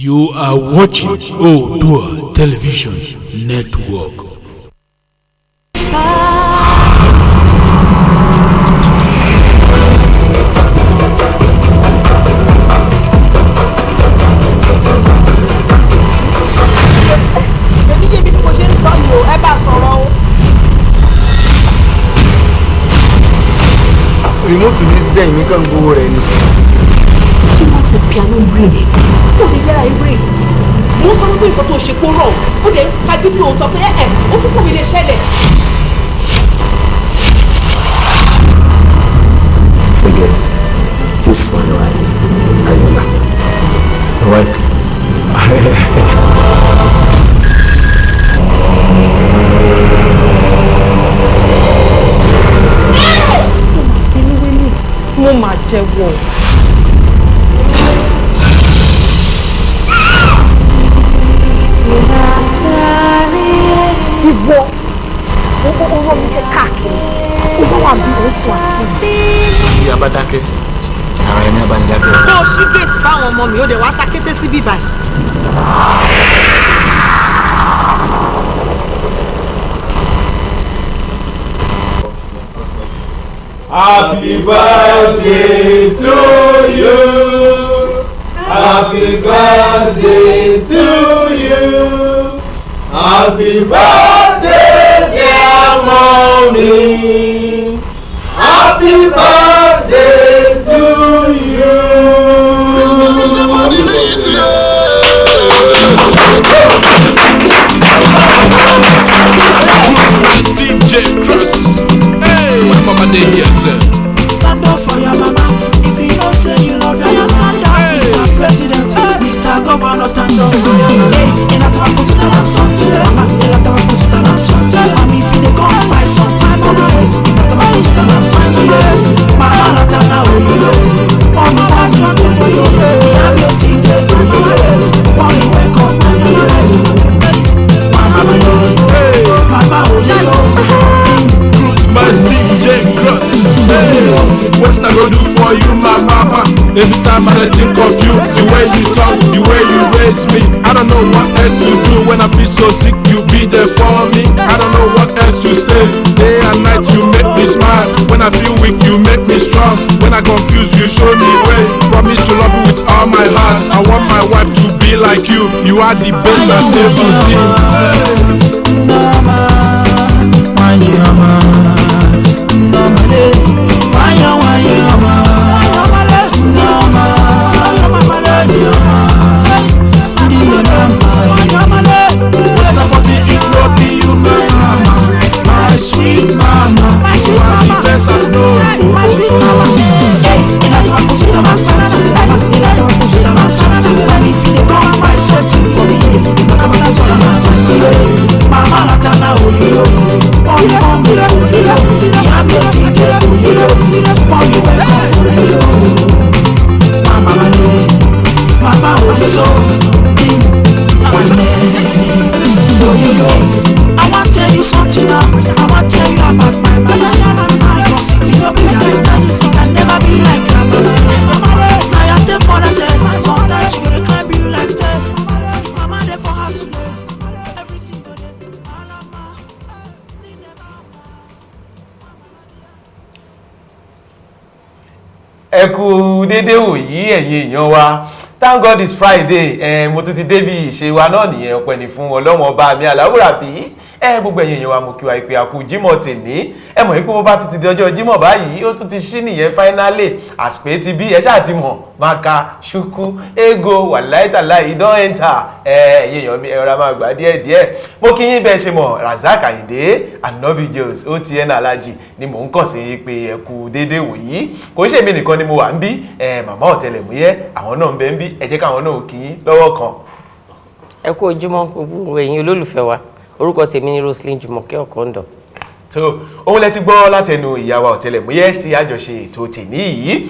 You are watching Oodua Television Network. Remote this day, you can go already. She wants a piano brain. Ó lè yára brain. Mo sọ pé nǹkan tó ṣe kó rọ̀. Ó lè fagídí òun sọ pé ó tún kò mi lè ṣẹlẹ̀. Second, this is my wife, Ayola. My wife. Mo máa jẹ́wọ́. Ìwọ owó mi ṣe káàkiri owó wà bí ó fún àsìkò. Tí a bá dákẹ́, ara ẹni a bá ní dákẹ́. Bó o ṣí géètì fáwọn ọmọ mi ó dẹ̀ wá ta kété sí bíbá. Happy birthday to you. Happy birthday to you. Happy birthday, dear mommy. Happy birthday to you. DJ Cross. Hey, what mama did here, sir? Stand up for your mama. If you don't say you love her, you stand up. Mr. President, Mr. Governor, stand up for your mama. In a time for stand up, something. In a time for stand up, something. And if you go and buy some time on the way, in a time for stand up, something. Mama, not now, you know. Mama, that's not for you. I'm your teacher, Mama, wake up, Mama, Mama, My DJ Cross. Hey, what I gonna do for you, my mama? Every time I think of you, the way you talk, the way you raise me, I don't know what else to do. When I feel so sick, you be there for me. I don't know what else to say. Day and night, you make me smile. When I feel weak, you make me strong. When I confuse, you show me way. Promise to love you with all my heart. I want my wife to be like you. You are the best I've ever seen. My sweet mama, you are the best I know. My sweet mama, in a time to stand up, in a time to stand up, let me feel the come my searching for me. In a time to stand up, mama, not now, you know. Oh, you want me to do it, I'm your teacher, you know. Oh, you know. Mama, mama, oh, so, you know. I want to tell you something now. I want to tell you about my mama. You know, it can never be like that. I have to for that. Sometimes you can't be like that. Mama, there for us today. Everything for them. Ẹ kú dédé wòyí ẹ̀yin èèyàn wa. Thank God it's Friday. Mo tún ti dé bí ìṣe wa náà nìyẹn, ọpẹ́ ni fún Ọlọ́run ọba mi aláwùrábí. Gbogbo ẹ̀yin èèyàn wa mo kí wa ìpè àkú Jímọ̀ tèní. Ẹ mọ̀ pé bó bá ti di ọjọ́ Jímọ̀ báyìí, ó tún ti ṣí nìyẹn finally. Àsìpé ti bí ẹ ṣáà ti mọ̀, Maka, Ṣùkú, Ego, wàláìtàláì, don't enter. Ẹ̀yin èèyàn mi ẹ̀rọ máa gbà díẹ̀díẹ̀. Mo kí yín bẹ́ẹ̀ ṣe mọ̀, Razak Ayinde, Anobi Jos, OTN Alhaji ni mò ń kàn sí pé ẹ kú dédé wòyí. Kò ń ṣe èmi nìkan ni mo wà ń bí. Màmá ọ̀tẹlẹ̀múyẹ́, àwọn náà ń bẹ ń bí. Ẹ jẹ́ káwọn náà kí yín lọ́wọ́ kan. Ẹ kú ojúmọ́ gbogbo ẹ̀yin olólùfẹ́ wa. Orúkọ tèmi ni Roslyn Jùmọ̀kẹ́ Ọ̀kọ́ndọ̀. So ohun lẹ ti gbọ́ látẹnu ìyàwó ọ̀tẹlẹ̀múyẹ́ tí a jọ ṣe ètò tèní yìí.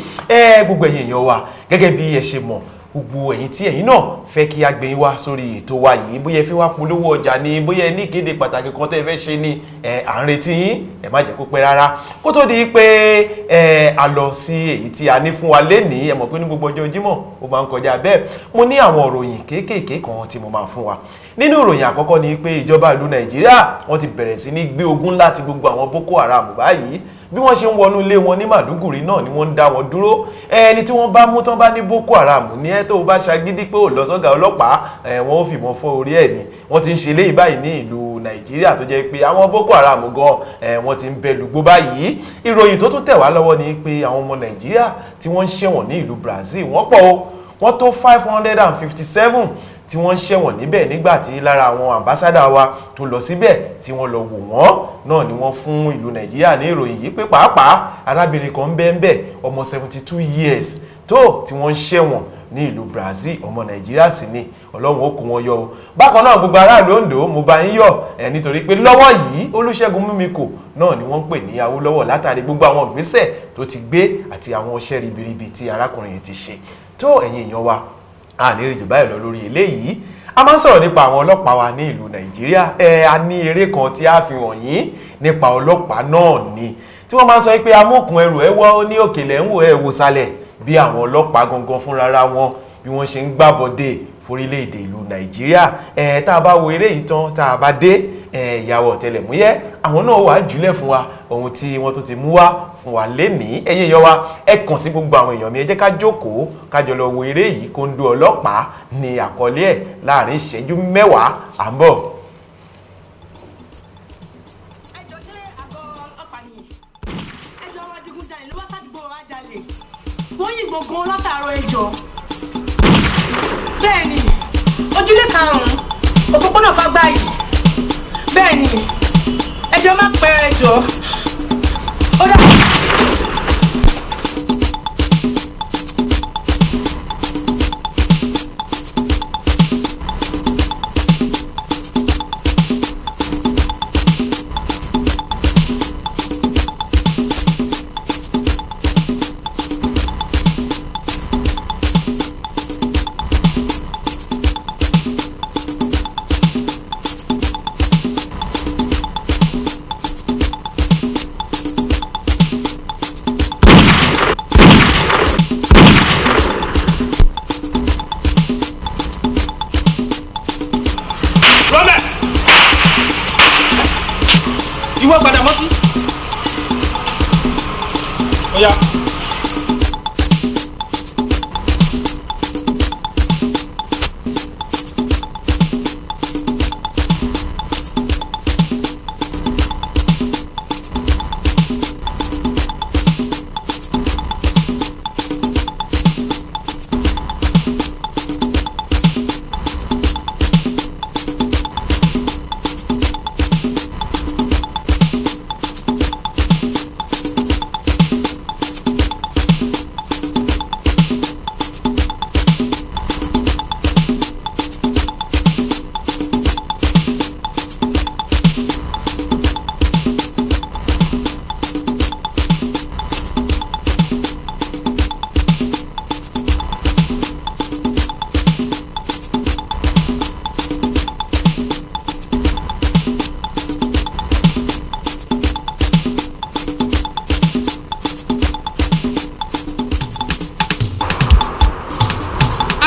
Gbogbo ẹ̀yin èèyàn wa gẹ́gẹ́ bí ẹ ṣe mọ̀ gbogbo ẹ̀yin tí ẹ̀yin náà fẹ́ kí a gbé yín wá sórí ètò wa yìí, bóyá ẹ fi wá polówó ọjà ni, bóyá ẹ ní ìkéde pàtàkì kan tẹ́ ẹ fẹ́ ṣe ni, à ń retí yín, ẹ má jẹ́ kó pẹ́ rárá kó tó di pé a lọ sí èyí tí a ní fún wa lénìí. Ẹ mọ̀ pé ní gbogbo ọjọ́ Jímọ̀ ó máa ń kọjá bẹ́ẹ̀. Mo ní àwọn ìròyìn kéékèèké kan tí mo máa fún wa. Nínú ìròyìn àkọ́kọ́ ni pé ìjọba ìlú Nàìjíríà wọ́n ti bẹ̀rẹ̀ sí ní gbé ogun láti gbogbo àwọn Boko Haram báyìí. Bí wọ́n ṣe ń wọnú ilé wọn ní Màdúgùrí náà ni wọ́n ń dá wọn dúró. Ẹni tí wọ́n bá mú tán bá ní Boko Haram ní tó bá ṣagídí pé ò lọ sọ́gà ọlọ́pàá, wọ́n ó fìbọn fọ́ orí ẹ̀ ni. Wọ́n ti ń ṣe léyìí báyìí ní ìlú Nàìjíríà tó jẹ́ pé àwọn Boko Haram gan wọ́n ti ń bẹ lùgbó báyìí. Ìròyìn tó tún tẹ̀ wá lọ́wọ́ ni pé àwọn ọmọ Nàìjíríà tí wọ́n ń ṣẹ̀wọ̀n ní ìlú Brazil wọ́n pọ̀ o, wọ́n tó 557 tí wọ́n ń ṣẹ̀wọ̀n níbẹ̀ nígbàtí lára àwọn àmbásádà wa tó lọ síbẹ̀ tí wọ́n lọ wò wọ́n náà ni wọ́n fún ìlú Nàìjíríà ní ìròyìn yìí pé pàápàá arábìnrin kan bẹ́ẹ̀ ọmọ 72 years tó tí wọ́n ń ṣẹ̀wọ̀n ní ìlú Brazil, ọmọ Nàìjíríà sì ni, Ọlọ́run ó kó wọn yọ o. Bákan náà gbogbo aráàlú Oǹdó mo bá yín yọ̀ nítorí pé lọ́wọ́ yìí Olúṣẹ́gun Mímíkò náà ni wọ́n ń pè ní Awólọ́wọ̀ látàrí gbogbo àwọn ìgbésẹ̀ tó ti gbé àti àwọn iṣẹ́ ribiribi tí arákùnrin yìí ti ṣe. Tó ẹ̀yin èèyàn wa, a ní rí jù báyìí lọ lórí eléyìí. A máa ń sọ̀rọ̀ nípa àwọn ọlọ́pàá wa ní ìlú Nàìjíríà. A ní eré kan tí a fi hàn yín nípa ọlọ́pàá náà ni tí wọ́n máa ń sọ pé amókun ẹrù ẹ wọ́ ní òkèlè ń wò ẹ wò sálẹ̀, bí àwọn ọlọ́pàá gangan fúnra wọn bí wọ́n ṣe ń gbàbọ̀dé forílẹ̀-èdè ìlú Nàìjíríà. Tá a bá wo eré yìí tán, tá a bá dé ìyàwó ọ̀tẹlẹ̀múyẹ́ àwọn náà wà jùlẹ̀ fún wa ohun tí wọ́n tó ti mú wá fún wa lénìí. Ẹ̀yin èèyàn wa, ẹ kàn sí gbogbo àwọn èèyàn mi, ẹ jẹ́ ká jókòó ká jọ lọ wo eré yìí. Kóńdó ọlọ́pàá ni àkọlé ẹ̀, láàrin ìṣẹ́jú 10 à ń bọ̀. Wọ́n yìnbọn gan látàárọ̀ ẹjọ́. Bẹ́ẹ̀ni, ojúlé 5 òpópónà Fágbáyì. Bẹ́ẹ̀ni, ẹjọ́ má pẹ́ ẹjọ́. Ó dà. Ìwọ padà mọ́ sí. Ọya.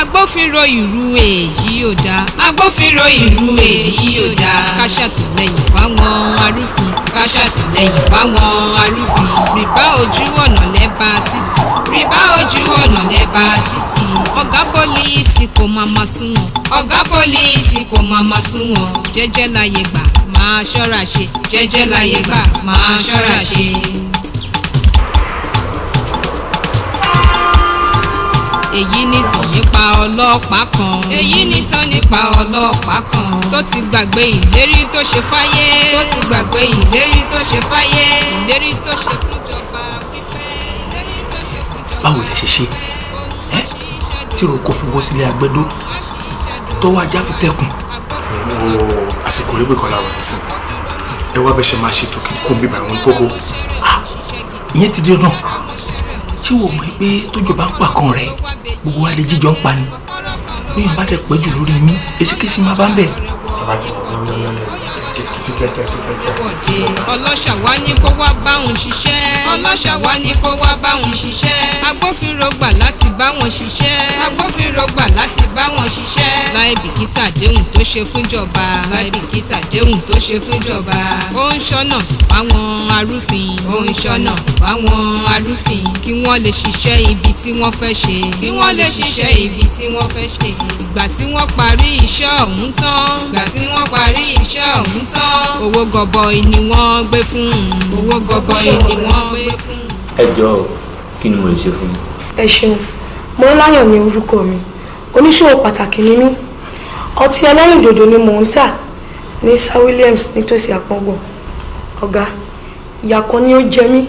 agbófinró ìlú èyí ò dáa. agbófinró ìlú èyí ò dáa. ká ṣàtìlẹ́yìn fáwọn arúfin. ká ṣàtìlẹ́yìn fáwọn arúfin. rìbá ojú ọ̀nà lẹ́bàá títì. rìbá ojú ọ̀nà lẹ́bàá títì. ọ̀gá pólíìsì kò máa ma sún wọn. ọ̀gá pólíìsì kò máa ma sún wọn. jẹ́jẹ́ láyé gbà máa ṣọ́ra ṣe. jẹ́jẹ́ láyé gbà máa ṣọ́ra ṣe. èyí ni tàn nípa ọlọ́pàá kan. èyí ni tàn nípa ọlọ́pàá kan. tó ti gbàgbé ìlérí tó ṣe fáyé. tó ti gbàgbé ìlérí tó ṣe fáyé. ìlérí tó ṣe fúnjọba pípẹ́. ìlérí tó ṣe fúnjọba. báwo lè ṣe ṣe ẹ tí roko fi wọ́ sílé agbẹ́dó tó wá jáfi tẹkùn. àsìkò rẹ̀ gbẹ̀kọ́ la wà sí ẹ wá bẹ́ ṣe máa ṣètò kí kó bíbá àwọn kókó. ìyẹn ti dé náà ṣé wò mọ̀ pé tójú bá ń pa kan rẹ̀ gbogbo wa lè jíjọ ń pa ni bí n bá tẹ̀ pẹ́ jù lórí yín èsìkèsì máa bá ń bẹ̀. ọlọ́ṣà wá ní kó wá báwọn ṣiṣẹ́. ọlọ́ṣà wá ní kó wá báwọn ṣiṣẹ́. agbófinró gbà láti báwọn ṣiṣẹ́. agbófinró gbà láti báwọn ṣiṣẹ́. láì bìkítà déhùn tó ṣe fúnjọba. láì bìkítà déhùn tó ṣe fúnjọba. ó ń ṣọ́nà fáwọn arúfin. ó ń ṣọ́nà fáwọn arúfin. kí wọ́n lè ṣiṣẹ́ ibi tí wọ́n fẹ́ ṣe. kí wọ́n lè ṣiṣẹ́ ibi tí wọ́n fẹ́ ṣe. ìgbà tí wọ́n parí iṣẹ́ ọ̀hún tán. ìgbà tí wọ́n parí iṣẹ́ ọ̀hún tán. owó gọbọi ni wọ́n gbé fún. owó gọbọi ni wọ́n gbé fún. ẹ jọ̀ọ́ kí ni mo lè ṣe fún yín. ẹ ṣeun Mọ́láyọ̀ ni orúkọ mi, oníṣòwò pàtàkì nínú ọtí ẹlẹ́rìndòdò ni mò ń tà ní Sir Williams nítòsí Àpọ́ngbọ̀n. ọ̀gá, ìyà kan ni ó jẹ mí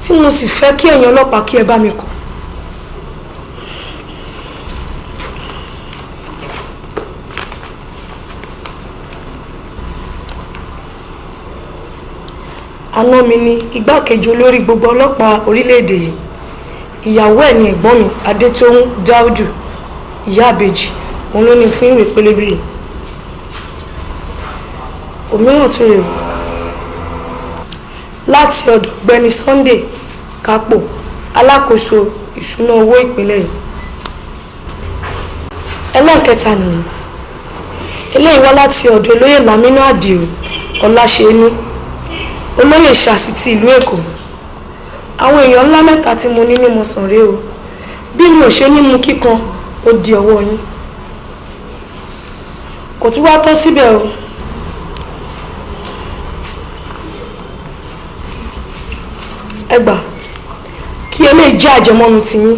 tí mo sì fẹ́ kí ẹ̀yin ọlọ́pàá kí ẹ bá mi kọ̀. àná mi ni igbákejì olórí gbogbo ọlọ́pàá orílẹ̀-èdè yìí, ìyàwó ẹ̀ ni ẹ̀gbọ́n mi Adétóhùn Dáúdù ìyá àbèjì, òun ló ní fún ìwé pélébé yìí. òmíràn tún rèé láti ọ̀dọ̀ ọ̀gbẹ́ni Sunday Kápò, alákòóso ìṣúná owó ìpínlẹ̀ yìí. ẹlẹ́ẹ̀kẹta nìyí, eléyìí wá láti ọ̀dọ̀ olóyè Lámínú Àdìó Ọláṣẹ́ní, olóyè Ṣàsìtì ìlú Èkó. àwọn èèyàn ńlá mẹ́ta tí mo ní ní mo sàn rèé o, bí mi ò ṣe ní mu kíkan ó di ọwọ́ yín. kò tún wá tán síbẹ̀ o, ẹ gbà kí eléyìí jẹ́ àjẹmọ́nu tiyín.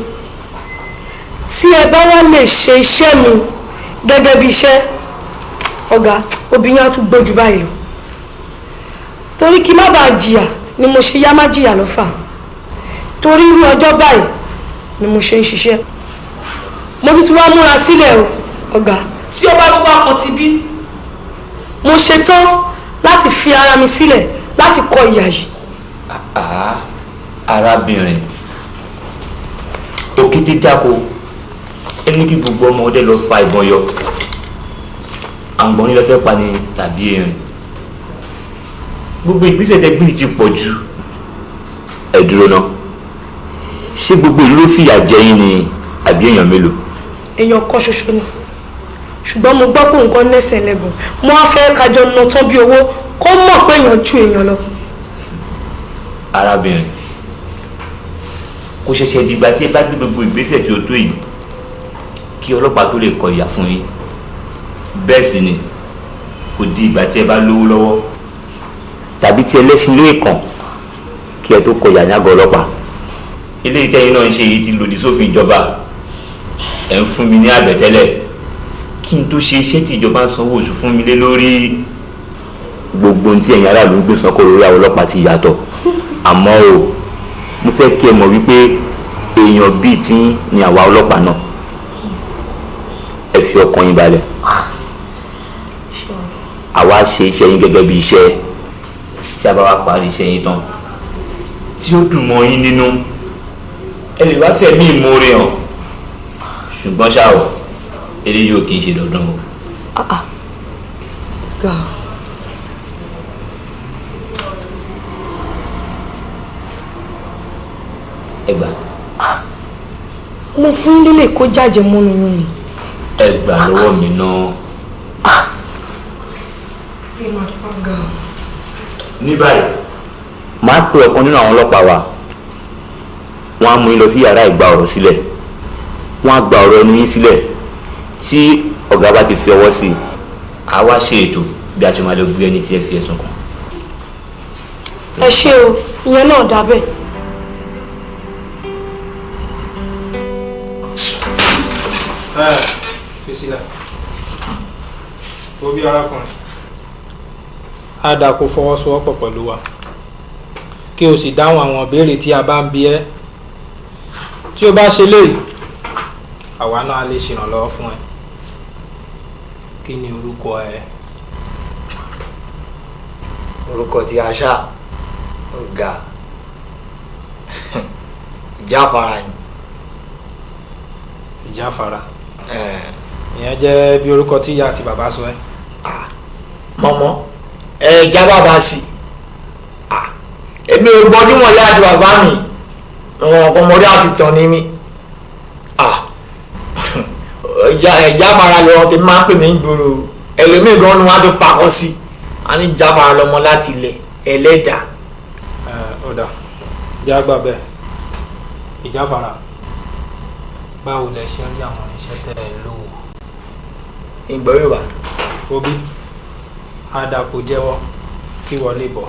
tí ẹ bá wá lè ṣe iṣẹ́ mi gẹ́gẹ́ bí iṣẹ́, ọ̀gá obìnrin á tún gbójú báyìí lọ. torí kí má bàa jìyà ni mo ṣe yá má jìyà lọ́fà. torí irú ọjọ́ báyìí ni mo ṣe ń ṣiṣẹ́. mo ti wá múra sílẹ̀ o ọ̀gá, tí ó bá tún wá kan ti bí, mo ṣetán láti fi ara mi sílẹ̀ láti kọ ìyà yìí. arábìnrin òkété jáko ẹni kí gbogbo ọmọdé lọ fa ìbọn yọ, àgbọn ní lọ fẹ́ pa ni tàbí erin. gbogbo ìgbésẹ̀ tẹ́gbìn ti pọ̀ jù. ẹ dúró ná, ṣé gbogbo ìlú ló fìyà jẹ yín ni àbí èèyàn mélòó? èèyàn kan ṣoṣo ni, ṣùgbọ́n mo gbọ́ pé nǹkan lẹ́sẹ̀ lẹ́gùn, mo á fẹ́ kájọ ná tán bí owó kó mọ̀ pé èèyàn ju èèyàn lọ. arábìnrin, kò ṣẹ̀ṣẹ̀ dìgbà tí ẹ bá gbé gbogbo ìgbésẹ̀ tí ó tó yìí kí ọlọ́pàá tó lè kọ ìyà fún yín. bẹ́ẹ̀ sì ni kò di ìgbà tí ẹ bá lówó lọ́wọ́ tàbí tí ẹlẹ́sìn lé kàn kí ẹ tó kọ ìyà ní àgọ́ ọlọ́pàá. ilé ìtẹ́yìn náà ń ṣe èyí tí lòdì sófin ìjọba. ẹ̀ ń fún mi ní àbẹ̀tẹ́lẹ̀ kí n tó ṣe iṣẹ́ tí ìjọba ń sanwó oṣù fún mi lé lórí. gbogbo ohun tí ẹ̀yin aráàlú ń gbé sanko lórí àwọn ọlọ́pàá ti yàtọ̀, àmọ́ o mo fẹ́ kí ẹ mọ̀ wípé èèyàn bíi tí ni àwa ọlọ́pàá náà. ẹ fi ọkàn yín balẹ̀, àwa ṣe iṣẹ́ yín gẹ́gẹ́ bí iṣẹ́. tí a bá wá parí iṣẹ́ yín tán tí ó dùn mọ́ yín nínú, ẹ lè wá fẹ̀mí ìmoore hàn, ṣùgbọ́n ṣá o eléyìí ò kì í ṣe dandan o. ẹ gbà. mo fún lílè kó jáde mọ́nu yín ni. ẹ gbà lọ́wọ́ mi náà. ní báyìí máa pe ọ̀kan nínú àwọn ọlọ́pàá wa, wọ́n á mú yín lọ sí yàrá ìgbà ọ̀rọ̀ sílẹ̀, wọ́n á gba ọ̀rọ̀ ẹnu yín sílẹ̀. tí ọ̀gá bá ti fi ọwọ́ sí i, a wá ṣe ètò bí a ti máa lọ gbé ẹni tí ẹ fi ẹ̀sùn kàn. ẹ ṣé o, ìyẹn náà dà bẹ́ẹ̀. Fisila, obi arákùnrin, á dáa kó fọwọ́sowọ́pọ̀ pẹ̀lú wa kí o sì dáhùn àwọn ìbéèrè tí a bá ń bi ẹ́. tí o bá ṣe léyìí, àwa náà lè ṣèrànlọ́wọ́ fún ẹ. kí ni orúkọ ẹ? orúkọ tí a ṣá ọ̀gá ìjáfara ni. Ìjáfara. Ìyẹn jẹ́ bí orúkọ tí ìyá àti bàbá sọ ẹ́. Mọ̀mọ́ já bàbá sí èmi ò gbọ́dún mọ̀ ìyá àti bàbá mi ọmọdé àti tàn ní mi Ìjáfara lọ́wọ́ tèmi máa ń pè mí gbòòrò ẹlòmíì gan ni wọ́n á tó fakọ́ sí a ní Ìjáfara lọ́mọ láti ilẹ̀ ẹlẹ́dà. Ọ̀dà jágbà bẹ́ẹ̀ Ìjáfara báwo lẹ ṣe rí àwọn iṣẹ́ tẹ́ ẹ lò ó. ìgbọ́ yóò bá. Obi àdàpọ̀ jẹ́wọ́ kí wọlé bọ̀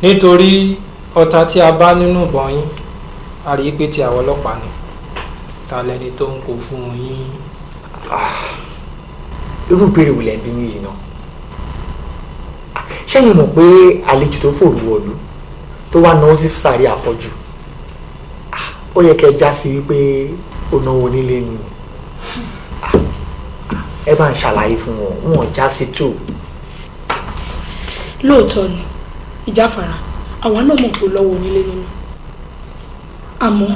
nítorí ọta tí a bá nínú ìbọn yín a rí i pé ti àwọn ọlọ́pàá ni ta lẹni tó ń kó fún yín. irú ìbéèrè wò lẹ́ ń bí mi yìí náà ṣẹ́yìn mọ̀ pé àlejò tó fòrò wọ̀lú tó wá náwó sí sàárè àfọ́jú ó yẹ kẹ́ já sí wípé ó náwó nílé nu ẹ bá ń ṣàlàyé fún wọn wọn já sí tù. lóòótọ́ ni Ìjáfara àwa náà mọ̀ pé lọ́wọ́ onílé nínú àmọ́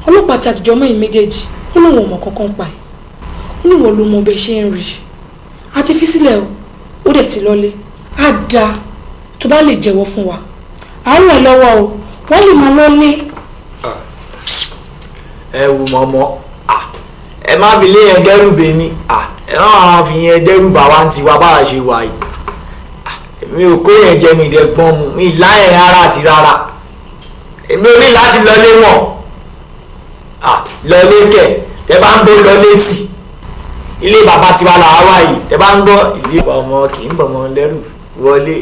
ọlọ́pàá ti àtijọ́ mẹ́yìn méjèèjì ó lóun ọmọ kankan pa ẹ̀ ó níwọ̀ ló mọ bẹ́ẹ̀ ṣe ń rí àti fi sílẹ̀ ó dẹ̀ ti lọ́lé á dáa tó bá lè jẹ́wọ́ fún wa àárọ̀ ẹ̀ lọ́wọ́ o wọ́n lè máa lọ́lé. ẹ wù mọ́mọ́ ẹ má fi lé yẹn dẹ́rù bèmí ẹ má máa fi yẹn dẹ́rù bà wá ń tiwa báwa ṣe wà yìí mi ò kó yẹn jẹ mi ìdẹ́gbọ́n mu mi láyẹ̀ rárá àti rárá èmi ò ní láti lọlé wọn lọlé kẹ tẹ bá ń gbọ́ lọlé tì ilé bàbá tiwa làwa wà yìí tẹ bá ń gbọ́ ilé ọmọ kì í bọ̀ mọ́ lẹ́rù wọlé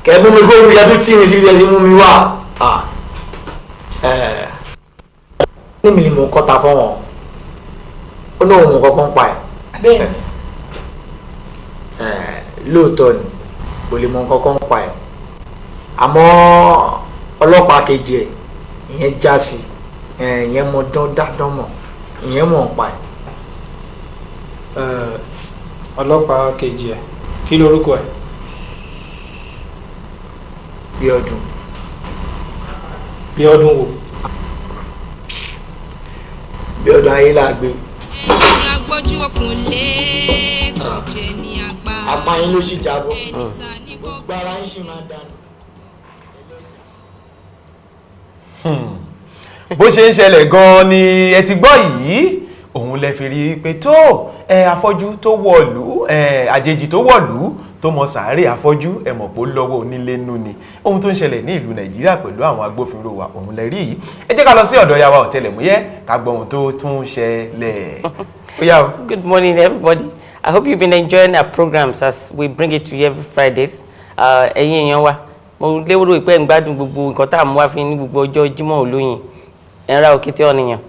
kẹ mú mi kó mi yẹ tó tì mí síbi tẹ ti mú mi wá ní mi ni mò ń kọ́ta fún wọn ó ní òun kọ́kọ́ ń pa ẹ̀. bẹ́ẹ̀ lóòótọ́ ni kò lè mọ kọ́kọ́ ń pa ẹ̀ àmọ́ ọlọ́pàá kejì ẹ̀ ìyẹn já sí ìyẹn mọ dándán mọ̀ ìyẹn mọ̀ ń pa ẹ̀. ọlọ́pàá kejì ẹ̀ kí lorúkọ ẹ̀. Bíọ́dún. Bíọ́dún wo. Bíọ́dún Ayélàgbé. ẹni agbójú okùn lé kò jẹ́ ní àgbà. apá yín ló sì jábọ́ gbogbo ara yín sì máa dànù. bó ṣe ń ṣẹlẹ̀ gan-an ni ẹ ti gbọ́ yìí òun lẹ fi rí i pé tó afọ́jú tó wọ̀lú àjèjì tó wọ̀lú tó mọ sàárè afọ́jú ẹ mọ̀ pé ó lọ́wọ́ onílé nú ni ohun tó ń ṣẹlẹ̀ ní ìlú Nàìjíríà pẹ̀lú àwọn agbófinró wa òun lẹ rí yìí ẹ jẹ́ ká lọ sí ọ̀dọ̀ yàwá ọ̀tẹlẹ̀múyẹ́ ká gbọ́ ohun tó tún ṣẹlẹ̀ ó yá o. Good morning everybody. I hope you've been enjoying our programs as we bring it to you every Fridays. Ẹ̀yin èèyàn wa mo lérò pé ń gbádùn gbogbo nǹkan tá à ń wá fún ní gbogbo ọjọ́ Jímọ̀ olóyin ẹ̀rá òkété ọ̀nìyàn.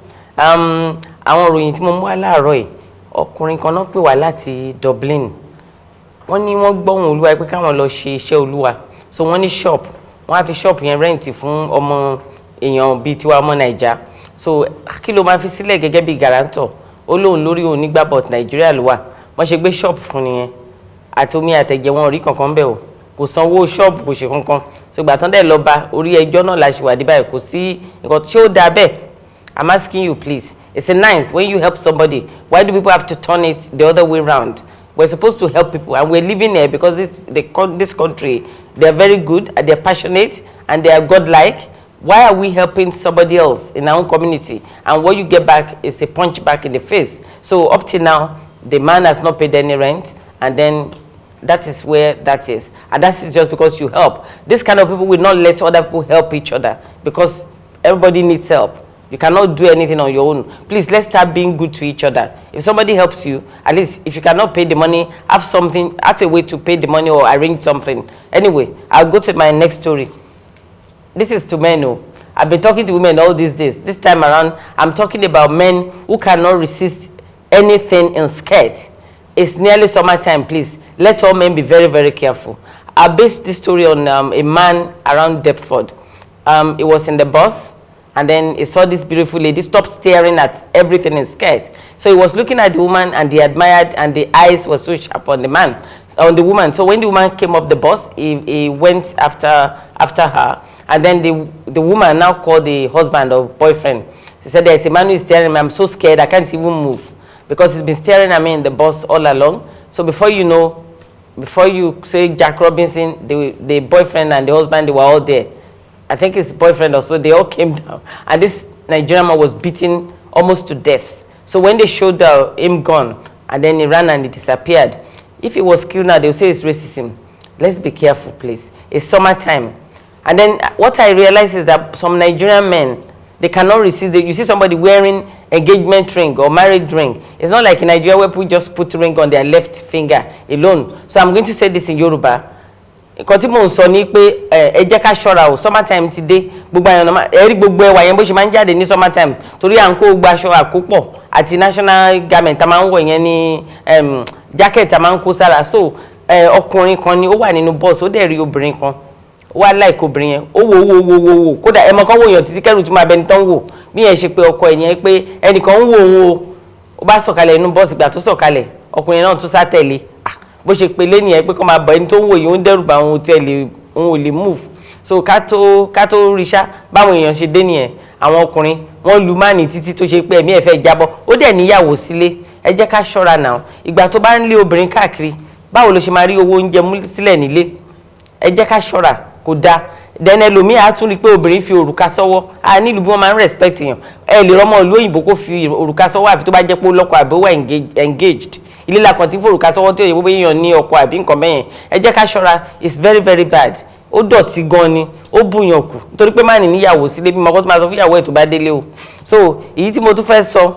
Àwọn ìròyìn tí mo mú wá láàárọ̀ yìí ọkùnrin kan náà pè wá láti Dublin. Wọ́n ní wọ́n gbọ́hùn Olúwa pé káwọn lọ ṣe iṣẹ́ Olúwa, so wọ́n ní shop wọ́n á fi shop yẹn rẹ́ǹtì fún ọmọ èèyàn bíi tiwa ọmọ Nàìjà, so kí ló máa fi sílẹ̀ gẹ́gẹ́ bíi guarantor ó lóun lórí òun nígbà but Nàìjíríà ló wà wọ́n ṣe gbé shop fún nìyẹn àti omi àtẹ̀jẹ̀ wọn ò rí kankan bẹ́ẹ̀ o kò sanwó shop kò ṣe kankan, so ìgbà tán dẹ̀ lọ bá orí ẹjọ́ náà la ṣe wà díbàyẹ̀ kò sí nǹkan tí ó dáa bẹ́ẹ̀. I'm asking you please, it's a nice when you help somebody, why do people have to turn it the other way around? We're supposed to help people and we're living here because this country, they're very good and they're passionate and they are godlike. Why are we helping somebody else in our own community and what you get back is a punch back in the face? So up till now the man has not paid any rent and then that is where that is, and that is just because you help. This kind of people will not let other people help each other because everybody needs help. You cannot do anything on your own. Please, let's start being good to each other. If somebody helps you, at least if you cannot pay the money, have a way to pay the money or arrange something. Anyway, I'll go to my next story. This is to men. I've been talking to women all these days. This time around, I'm talking about men who cannot resist anything in skirt. It's nearly summertime, please. Let all men be very, very careful. I based this story on a man around Deptford. He was in the bus, and then he saw this beautiful lady stop staring at everything in skirt. So he was looking at the woman, and he admired, and the eyes were so sharp on the man, on the woman. So when the woman came up the bus, he went after her, and then the woman now called the husband or boyfriend She said, there's a man who is staring me. I'm so scared. I can't even move because he's been staring at me in the bus all along. So before you know, before you say Jack Robinson, the boyfriend and the husband, they were all there. I think his boyfriend also, they all came down. And this Nigerian man was beaten almost to death. So when they showed him gone, and then he ran and he disappeared, if he was killed now, they'll say it's racism. Let's be careful, please. It's summertime. And then what I realized is that some Nigerian men, they cannot resist. You see somebody wearing engagement ring or married ring. It's not like in Nigeria where people just put ring on their left finger alone. So I'm going to say this in Yoruba. Nǹkan tí mò ń sọ ní pé ẹ jẹ́ ká ṣọ́ra o, summertime ti dé, gbogbo àyàn ẹ̀rí gbogbo ẹwà yẹn bó ṣe máa ń jáde ní summertime torí à ń kó gbogbo aṣọ àkópọ̀ àti national garment tá máa ń wọ̀ yẹn ní jacket tá máa ń kó sára. So ọkùnrin kan ni ó wà nínú bus ó dẹ̀ rí obìnrin kan ó wá láìkó obìnrin yẹn ó wò kódà ẹmọ kan wò yàn títí kẹrù tún máa bẹni tán wò bí yẹn ṣe pé ọkọ ẹ̀ yẹn pé ẹnìkan ń wò òun ó bá sọ̀kalẹ̀ nínú bus ìgbà tó sọ̀kalẹ̀ ọkùnrin náà tún sá tẹ̀lé bó ṣe pé lẹ́nu yẹn pé kó máa bọ̀ ẹni tó ń wò yìí ó ń dẹ́rù bá àwọn hòtẹ́ẹ̀lì òun ò lè move. So ká tó rí ṣá báwọn èèyàn ṣe dé nìyẹn àwọn ọkùnrin wọ́n lu máàní títí tó ṣe pé ẹ̀mí ẹ̀ fẹ́ jábọ́ ó dẹ̀ níyàwó sílé. Ẹ jẹ́ ká ṣọ́ra náà ìgbà tó bá ń lé obìnrin káàkiri báwo ló ṣe máa rí owó oúnjẹ mú sílẹ̀ nílé. Ẹ jẹ́ ká ṣọ́ra kò dáa. Then ẹlòmíì á tún rí pé obìnrin fi òrùka sọ́wọ́ a nílùú bí wọ́n máa ń respect èèyàn ẹ lè rọ́mọ ìlú òyìnbó kó fi òrùka sọ́wọ́ àfi tó bá jẹ́ pé ó lọ́kọ àbí ó wà engaged. Ilé la kan tí fòrùka sọ́wọ́ tí òyìnbó èèyàn ní ọkọ àbí nǹkan bẹ́yẹn. Ẹ jẹ́ ká ṣọ́ra it's very very bad. Ó dọ̀tí gan ni ó bùyàn kù nítorí pé má ní níyàwó sílé bí mọ́kọ́ tó máa sọ fún ìyàwó ẹ̀ tó bá délé o. So èyí tí mo tún fẹ́ sọ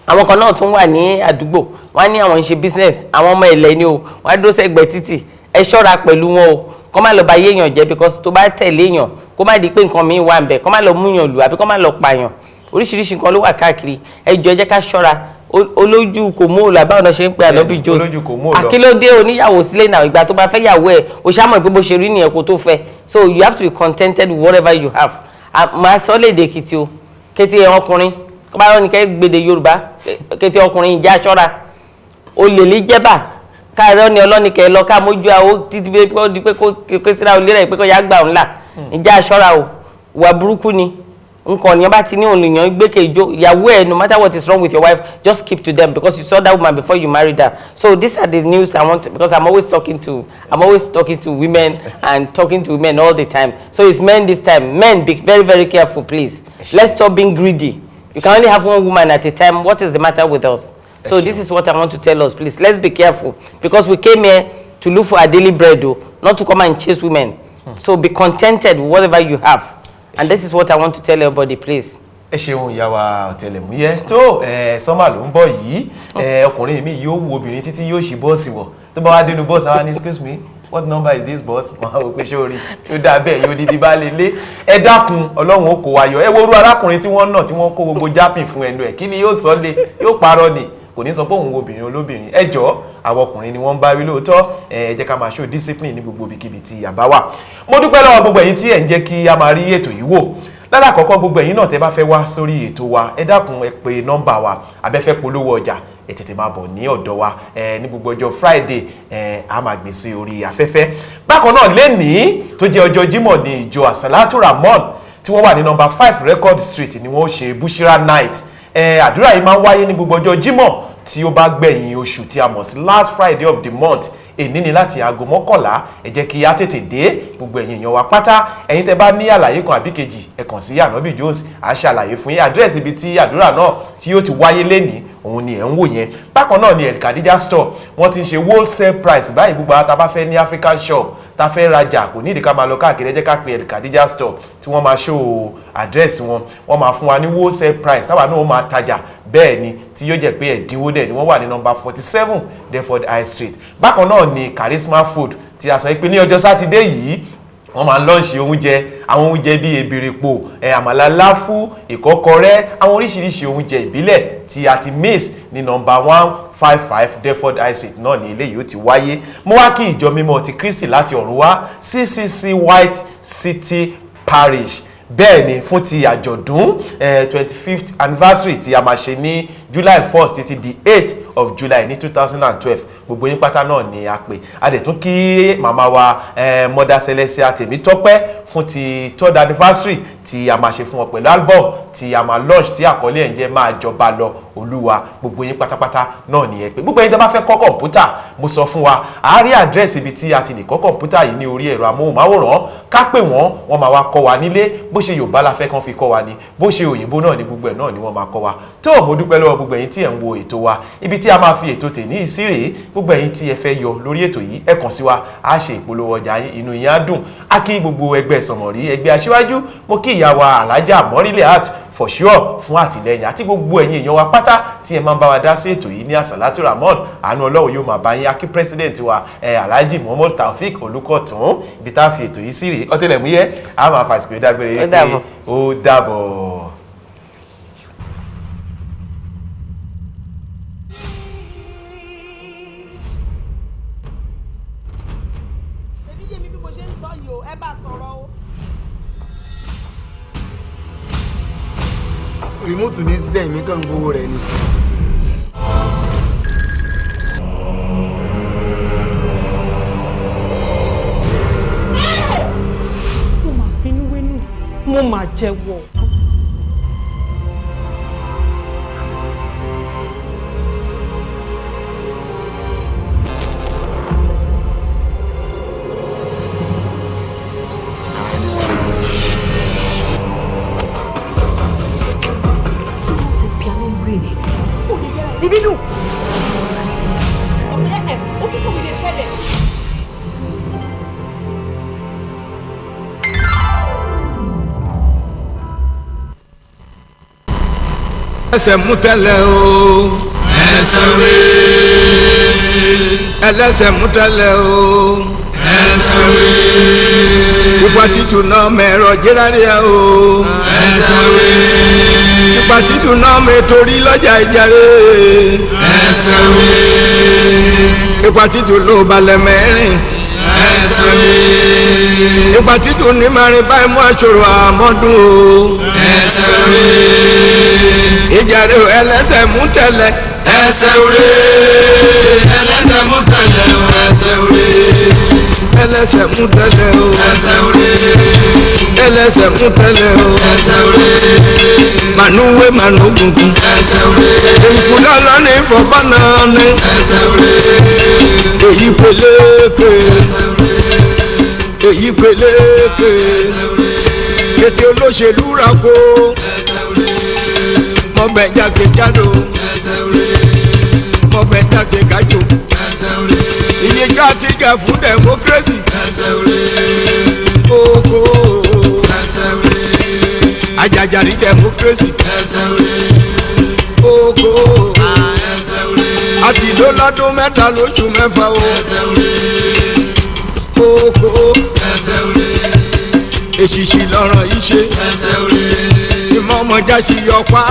àwọn kan náà tún wà ní àdúgbò wọ́n ní àwọn ń ṣe business àwọn ọmọ ẹ̀lẹ́ ni o wọ́n á dúró sẹ́gbẹ̀ẹ́ títì ẹ ṣọ́ra pẹ̀lú wọn o kó má lọ bá yéèyàn jẹ́ because tó bá tẹ̀lé èèyàn kó má di pé nǹkan míì wà ńbẹ̀ kó má lọ múyàn lù àbí kó má lọ pààyàn oríṣiríṣi nǹkan ló wà káàkiri ẹ jọ̀ọ́ ẹ jẹ́ ká ṣọ́ra olójú kò mú òòlù àbáwọn ṣe ń pe àlọ́bí jose àkílódé oníyàwó sílé náà ìgbà tó bá fẹ́ yàwó ẹ̀ o ṣàmọ̀ pé bó ṣe rí nìyẹn kó tó fẹ́ so you have to be contented with whatever you have. Màá sọ lédè Èkìtì o kété ọkùnrin kó bá rọ ní kẹ́ gbèdè Yorùbá kété ọkùnrin ìjà ṣọ́ra olè lè jẹ́bà káàrọ̀ ni ọlọ́nìkẹ́ lọ ká mójú àwọ̀ títí bí ó di pé kó síra olè rẹ̀ pé kó yá gbà ńlá ìjà ṣọ́ra o wà burúkú ni nǹkan ọ̀nìyàn bá ti ní ònìyàn gbẹ́kẹ̀jọ ìyàwó ẹ̀ no matter what is wrong with your wife just keep to them because you saw that woman before you married her. So these are the news I want to, because I'm always talking to women and talking to women all the time. So it's men this time. Men, be very very careful please. Let's stop being greedy. You can only have one woman at a time. What is the matter with us? So this is what I want to tell us, please. Let's be careful because we came here to look for our daily bread, not to come and chase women. So be contented with whatever you have. And this is what I want to tell everybody, please. Ẹ ṣeun ìyá wa Ọ̀tẹlẹ̀múyẹ́ tó sọ́mà ló ń bọ̀ yìí ọkùnrin mi yóò wo obìnrin títí yóò ṣì bọ́ọ̀sì wọ̀ tó bá wá dénú bọ́ọ̀sì àwọn ní excuse me what number is this boss máa wò pé ṣé orí yóò dà bẹ́ẹ̀ yóò dídí bá lè lé ẹ dákun Ọlọ́run ó kó wa yọ ẹ wo orú arákùnrin tí wọ́n nà tí wọ́n kó gbogbo jápìn fún ẹnu ẹ̀ kí ni yóò sọ lé yóò parọ́ ni kò ní sọ pé òun obìnrin olóbìnrin ẹ jọ̀ọ́ àwọn ọkùnrin ni wọ́n ń bá wí lóòótọ́ ẹ jẹ́ ká máa show discipline ní gbogbo ibikíbi tí a bá wà. Mo dúpẹ́ lọ́wọ́ gbogbo ẹ̀yin tí ẹ̀ ń jẹ́ kí a máa rí ètò yìí wò lára àkọ́kọ́ gbogbo ẹ̀yin náà tẹ́ bá fẹ́ wá sórí ètò wa ẹ dákun ẹ pè nọ́mbà wa abẹ́fẹ́ polówó ọjà ẹ tètè máa bọ̀ ní ọ̀dọ̀ wa ní gbogbo ọjọ́ Friday a máa gbé sí orí afẹ́fẹ́. Bákan náà lénìí tó jẹ́ ọjọ́ Jímọ̀ ní ìjọ Àsàlátù Ramon tí wọ́n wà ní number 5 Record Street ni wọ́n ṣe Bushira night àdúrà yìí máa ń wáyé ní gbogbo ọjọ́ Jímọ̀ tí ó bá gbẹ̀yìn oṣù tí a mọ̀ sí last Friday of the month èní ni láti aago 11 ẹ jẹ́ kí a tètè dé gbogbo ẹ̀yin èèyàn wa pátá ẹ̀yin tẹ́ bá ní àlàyé kan àbí kejì ẹ kàn sí Ànábì Jones a ṣàlàyé fún yín àdírẹ́sì ibi tí àdúrà náà tí yóò ti wáyé lénìí òun ni ẹ̀ ń wò yẹn. Bákan náà ni El Khadija store wọ́n ti ń ṣe wholesale price báyìí gbogbo àwọn tá a bá fẹ́ ní African shop tá a fẹ́ rajà kò ní ìdí ká máa lọ káàkiri ẹ jẹ́ ká pe El Khadija store tí wọ́n máa show àdírẹ́sì wọn wọ́n máa fún wa ní wholesale price táwa náà máa tajà bẹ́ẹ̀ ni tí yóò jẹ́ pé ẹ̀dínwó dẹ̀ ni wọ́n wà ní number 47 Deptford High Street. Bákan náà ni Charisma food tí a sọ pé ní ọjọ́ sátidé yìí wọ́n máa ń lọ́ọ̀ṣì oúnjẹ àwọn oúnjẹ bíi èbìrìpò àmàlà láfú ìkọ́kọrẹ́ àwọn oríṣiríṣi oúnjẹ ìbílẹ̀ tí a ti miss ní number 155 Deptford High Street náà ní ilé yìí ó ti wáyé. Mo wá kí ìjọ mímọ́ ti Kristi láti ọ̀run wá CCC White City Parish bẹ́ẹ̀ ni fún ti àjọ̀dún 25th anniversary tí a máa ṣe ní July 1st títí di 8th of July ní 2012 gbogbo yín pátá náà ni a pè a dẹ̀ tún kí màmá wa Mother Celestia Tèmítọ́pẹ́ fún ti 3rd anniversary tí a máa ṣe fún wọn pẹ̀lú album tí a máa launch tí àkọlé ẹ̀ ń jẹ́ máa jọba lọ olúwa gbogbo yín pátápátá náà ni ẹ pé gbogbo yín tẹ́ bá fẹ́ kọ́ kọ̀ǹpútà mo sọ fún wa àárí àdírẹ́sì ibi tí a ti lè kọ́ kọ̀ǹpútà yìí ní orí ẹ̀rọ amóhùnmáwòrán ká pè wọ́n máa wá kọ́ wa nílé bó ṣe Yorùbá la fẹ́ kàn fi kọ́ wa ni bó ṣe òyìnbó náà ni gbogbo ẹ̀ náà ni wọ́n máa kọ́ wa tó mo dúpẹ́ lọ́wọ́ gbogbo ẹ̀yin tí ẹ̀ ń wo ètò wa ibi tí a máa fi ètò tèní ìsírè gbogbo ẹ̀yin tí ẹ fẹ́ yọ lórí ètò yìí ẹ kàn sí wa a ṣe ìpolówó ọjà yín inú yín á dùn a kí gbogbo ẹgbẹ́ Sànmọ́rí ẹgbẹ́ aṣíwájú mo kí ìyá wa Alhaja Mọ́rílẹ̀ Art for sure fún àtìlẹ́yìn àti gbogbo ẹ̀yin èèyàn wa pátá tí ẹ máa ń bá wa dá sí ètò yìí ní Àsàlátù Ramon àánú Ọlọ́run yóò máa bá yín akí president wa Alhaji Muhammad Taofeek Olùkọ̀tún ibi tá a fi ètò yìí sí rèé ọ̀tẹlẹ̀múyẹ́ a máa fàṣìkò dágbére pé ó dàbọ̀. Remote ní ti dẹ́yìn mi kàn gbowó rẹ̀ ni. mo máa bínú wínú mo máa jẹ́wọ́. Ibinu. Ó tún kò mi lè ṣẹlẹ̀. ẹsẹ̀ mú tẹ́lẹ̀ o. ẹsẹ̀ rẹ̀. ẹlẹ́sẹ̀ mú tẹ́lẹ̀ o. ẹsẹ̀ rẹ̀. ipa títù náà mẹ́rọ jẹ́rẹ́rẹ́ o. ẹsẹ̀ rẹ̀. ipa títù náà mẹ́torí lọ́jà ìjàre. ẹsẹ̀ rẹ̀. ipa títù ló balẹ̀ mẹ́rin. ẹsẹ̀ rẹ̀. ipa títù ní mẹ́rin báyìí mú aṣọ́rò àmọ́dún o. ẹsẹ̀ rẹ̀. ìjàre ẹlẹ́sẹ̀ mú tẹ́lẹ̀. ẹsẹ̀ rẹ̀. ẹlẹ́sẹ̀ mú tẹ́lẹ̀ o. ẹsẹ̀ rẹ̀. ẹlẹ́sẹ̀ mú tẹ́lẹ̀ o. ẹsẹ̀ rẹ̀. ẹlẹ́sẹ̀ mú tẹ́lẹ̀ o. ẹsẹ̀ rẹ̀. mànúwé mànúgungun. ẹsẹ̀ rẹ̀. ìfúnná lọ́nà ìfọ̀bánà ni. ẹsẹ̀ rẹ̀. èyí peléke. èyí peléke. ètè olóṣèlú ra kó. mọ̀bẹ̀ jákèjádò. mọ̀bẹ̀ jákèjájò. iye ká ti gà fún democracy. oko. ajajari democracy. oko. àti ló lọ́dún mẹ́ta lóṣù mẹ́fà o. oko. èṣìṣì lọ́rọ̀ yìí ṣe. ìmọ̀ ọmọ jáṣì yọpá.